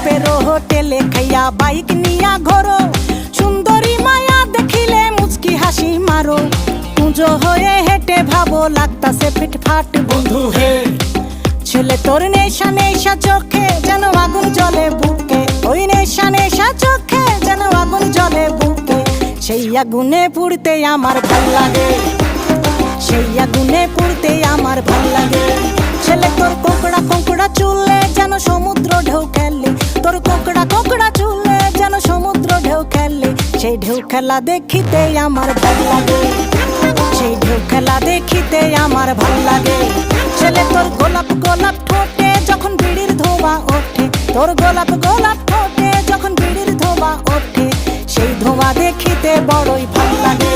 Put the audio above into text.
গোলাপের হোটেলে খাইয়া বাইক নিয়া ঘোরো, সুন্দরী মায়া দেখিলে মুচকি হাসি মারো, পুজো হয়ে হেঁটে ভাবো লাগতাছে ফিটফাট বন্ধু হে। ছেলে তোর নেশা নেশা চোখে যেন আগুন জ্বলে বুকে, ওই নেশা নেশা চোখে যেন আগুন জ্বলে বুকে, সেই আগুনে পুড়তে আমার ভাল লাগে, সেই আগুনে পুড়তে আমার ভাল লাগে। ছেলে তোর কোকড়া কোকড়া চুলে যেন সমুদ্র ঢেউ খেলে, তোর কোকড়া কোকড়া চুলে যেন সমুদ্র ঢেউ খেলে, সেই ঢেউ খেলা দেখিতে আমার ভাল লাগে, সেই ঢেউ খেলা দেখিতে আমার ভাল লাগে। ছেলে তোর গোলাপ গোলাপ ঠোঁটে যখন বিড়ির ধোঁয়া ওঠে, তোর গোলাপ গোলাপ ঠোঁটে যখন বিড়ির ধোঁয়া ওঠে, সেই ধোঁয়া দেখিতে বড়ই ভাল লাগে।